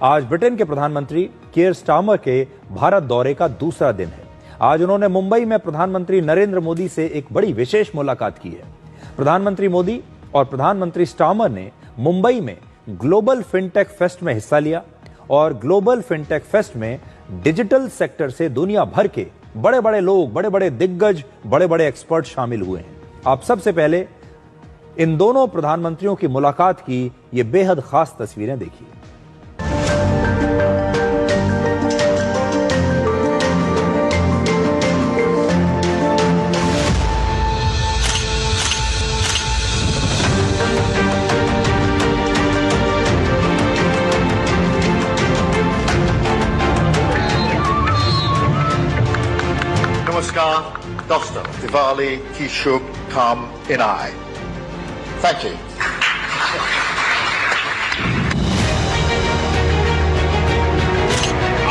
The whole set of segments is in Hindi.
आज ब्रिटेन के प्रधानमंत्री कीयर स्टारमर के भारत दौरे का दूसरा दिन है। आज उन्होंने मुंबई में प्रधानमंत्री नरेंद्र मोदी से एक बड़ी विशेष मुलाकात की है। प्रधानमंत्री मोदी और प्रधानमंत्री स्टारमर ने मुंबई में ग्लोबल फिनटेक फेस्ट में हिस्सा लिया और ग्लोबल फिनटेक फेस्ट में डिजिटल सेक्टर से दुनिया भर के बड़े बड़े लोग, बड़े बड़े दिग्गज, बड़े बड़े एक्सपर्ट शामिल हुए हैं। आप सबसे पहले इन दोनों प्रधानमंत्रियों की मुलाकात की ये बेहद खास तस्वीरें देखिए। Namaskar, Dosta, Diwali ki Shubh Kamnaएं। Thank you.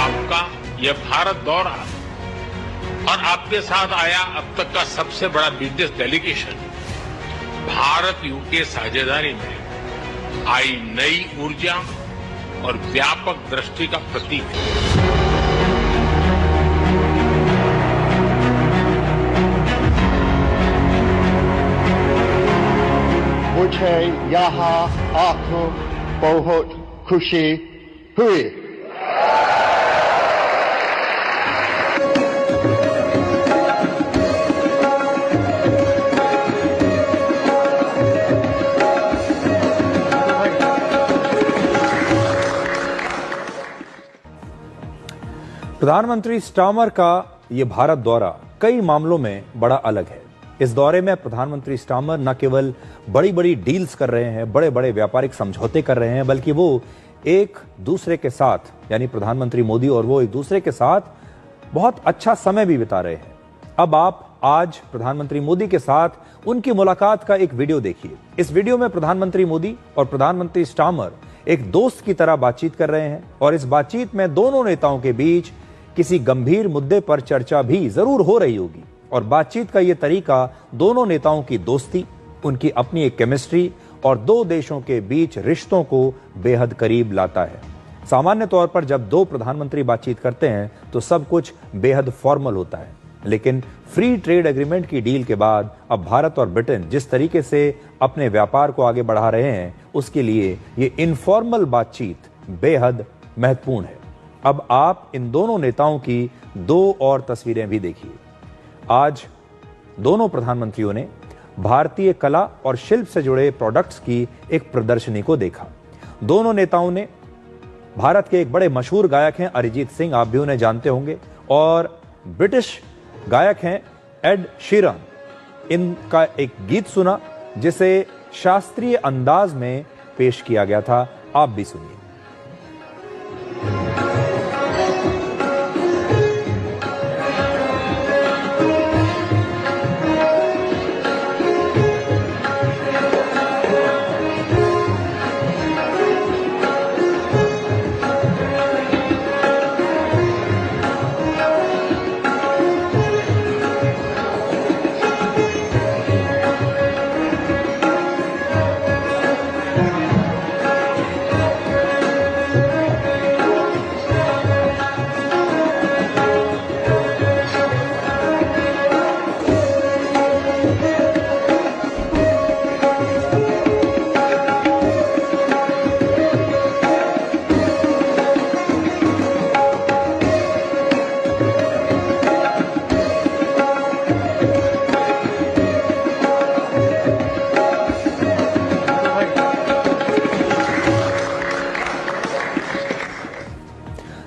आपका यह भारत दौरा और आपके साथ आया अब तक का सबसे बड़ा बिजनेस डेलीगेशन भारत यूके साझेदारी में आई नई ऊर्जा और व्यापक दृष्टि का प्रतीक है। मुझे यहाँ आकर बहुत खुशी हुई। प्रधानमंत्री स्टारमर का ये भारत दौरा कई मामलों में बड़ा अलग है। इस दौरे में प्रधानमंत्री स्टारमर न केवल बड़ी बड़ी डील्स कर रहे हैं, बड़े बड़े व्यापारिक समझौते कर रहे हैं, बल्कि वो एक दूसरे के साथ, यानी प्रधानमंत्री मोदी और वो एक दूसरे के साथ बहुत अच्छा समय भी बिता रहे हैं। अब आप आज प्रधानमंत्री मोदी के साथ उनकी मुलाकात का एक वीडियो देखिए। इस वीडियो में प्रधानमंत्री मोदी और प्रधानमंत्री स्टारमर एक दोस्त की तरह बातचीत कर रहे हैं और इस बातचीत में दोनों नेताओं के बीच किसी गंभीर मुद्दे पर चर्चा भी जरूर हो रही होगी। और बातचीत का यह तरीका दोनों नेताओं की दोस्ती, उनकी अपनी एक केमिस्ट्री और दो देशों के बीच रिश्तों को बेहद करीब लाता है। सामान्य तौर पर जब दो प्रधानमंत्री बातचीत करते हैं तो सब कुछ बेहद फॉर्मल होता है, लेकिन फ्री ट्रेड एग्रीमेंट की डील के बाद अब भारत और ब्रिटेन जिस तरीके से अपने व्यापार को आगे बढ़ा रहे हैं, उसके लिए ये इनफॉर्मल बातचीत बेहद महत्वपूर्ण है। अब आप इन दोनों नेताओं की दो और तस्वीरें भी देखिए। आज दोनों प्रधानमंत्रियों ने भारतीय कला और शिल्प से जुड़े प्रोडक्ट्स की एक प्रदर्शनी को देखा। दोनों नेताओं ने भारत के एक बड़े मशहूर गायक हैं अरिजीत सिंह, आप भी उन्हें जानते होंगे, और ब्रिटिश गायक हैं एड शीरन, इनका एक गीत सुना जिसे शास्त्रीय अंदाज में पेश किया गया था। आप भी सुनिए।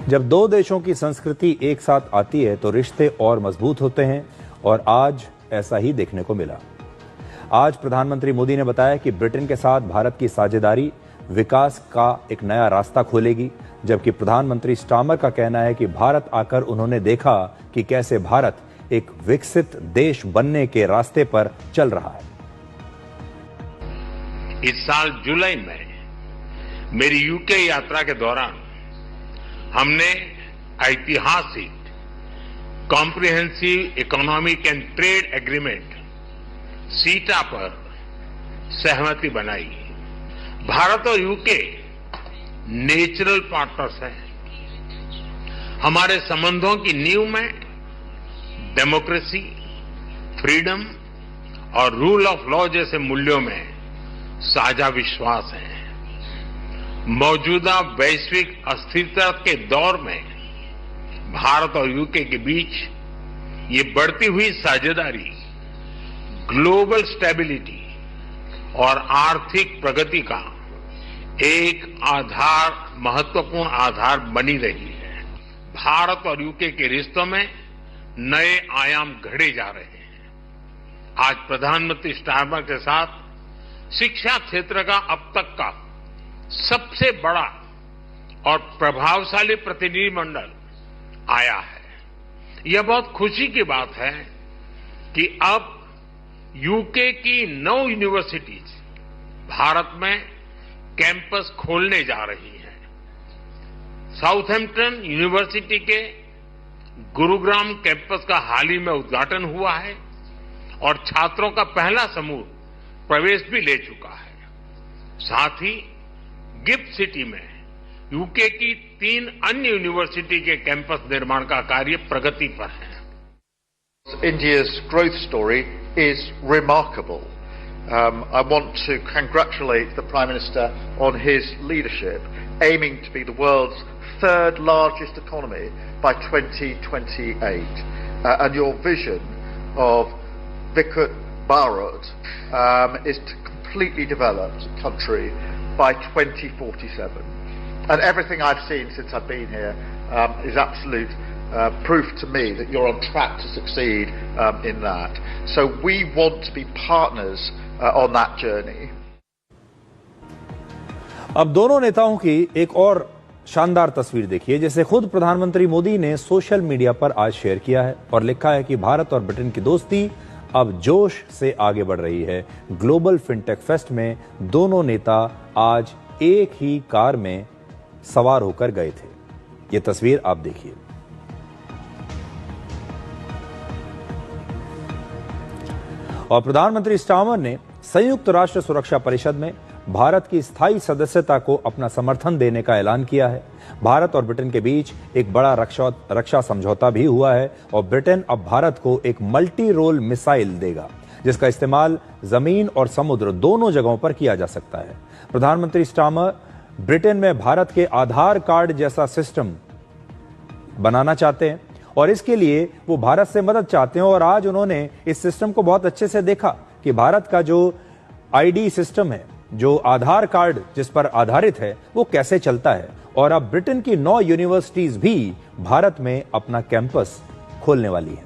जब दो देशों की संस्कृति एक साथ आती है तो रिश्ते और मजबूत होते हैं और आज ऐसा ही देखने को मिला। आज प्रधानमंत्री मोदी ने बताया कि ब्रिटेन के साथ भारत की साझेदारी विकास का एक नया रास्ता खोलेगी, जबकि प्रधानमंत्री स्टारमर का कहना है कि भारत आकर उन्होंने देखा कि कैसे भारत एक विकसित देश बनने के रास्ते पर चल रहा है। इस साल जुलाई में मेरी यूके यात्रा के दौरान हमने ऐतिहासिक comprehensive economic and trade agreement सीटा पर सहमति बनाई। भारत और यूके नेचुरल पार्टनर्स हैं। हमारे संबंधों की नींव में डेमोक्रेसी, फ्रीडम और रूल ऑफ लॉ जैसे मूल्यों में साझा विश्वास है। मौजूदा वैश्विक अस्थिरता के दौर में भारत और यूके के बीच ये बढ़ती हुई साझेदारी ग्लोबल स्टेबिलिटी और आर्थिक प्रगति का एक महत्वपूर्ण आधार बनी रही है। भारत और यूके के रिश्तों में नए आयाम घड़े जा रहे हैं। आज प्रधानमंत्री स्टारमर के साथ शिक्षा क्षेत्र का अब तक का सबसे बड़ा और प्रभावशाली प्रतिनिधिमंडल आया है। यह बहुत खुशी की बात है कि अब यूके की 9 यूनिवर्सिटीज भारत में कैंपस खोलने जा रही हैं। साउथहैम्पटन यूनिवर्सिटी के गुरुग्राम कैंपस का हाल ही में उद्घाटन हुआ है और छात्रों का पहला समूह प्रवेश भी ले चुका है। साथ ही गिफ्ट सिटी में यूके की 3 अन्य यूनिवर्सिटी के कैंपस निर्माण का कार्य प्रगति पर है। India's growth story is remarkable. I want to congratulate the Prime Minister on his leadership, aiming to be the world's 3rd largest economy by 2028. And your vision of Vikrat Bharat is to completely develop the country by 2047. And everything I've seen since I've been here is absolute proof to me that you're on track to succeed in that. So we want to be partners on that journey. अब दोनों नेताओं की एक और शानदार तस्वीर देखिए, जिसे खुद प्रधानमंत्री मोदी ने सोशल मीडिया पर आज शेयर किया है और लिखा है कि भारत और ब्रिटेन की दोस्ती अब जोश से आगे बढ़ रही है। ग्लोबल फिनटेक फेस्ट में दोनों नेता आज एक ही कार में सवार होकर गए थे। यह तस्वीर आप देखिए। और प्रधानमंत्री स्टार्मर ने संयुक्त राष्ट्र सुरक्षा परिषद में भारत की स्थायी सदस्यता को अपना समर्थन देने का ऐलान किया है। भारत और ब्रिटेन के बीच एक बड़ा रक्षा समझौता भी हुआ है और ब्रिटेन अब भारत को एक मल्टी रोल मिसाइल देगा, जिसका इस्तेमाल जमीन और समुद्र दोनों जगहों पर किया जा सकता है। प्रधानमंत्री स्टार्मर ब्रिटेन में भारत के आधार कार्ड जैसा सिस्टम बनाना चाहते हैं और इसके लिए वो भारत से मदद चाहते हैं। और आज उन्होंने इस सिस्टम को बहुत अच्छे से देखा कि भारत का जो आईडी सिस्टम है, जो आधार कार्ड जिस पर आधारित है, वो कैसे चलता है। और अब ब्रिटेन की 9 यूनिवर्सिटीज भी भारत में अपना कैंपस खोलने वाली हैं।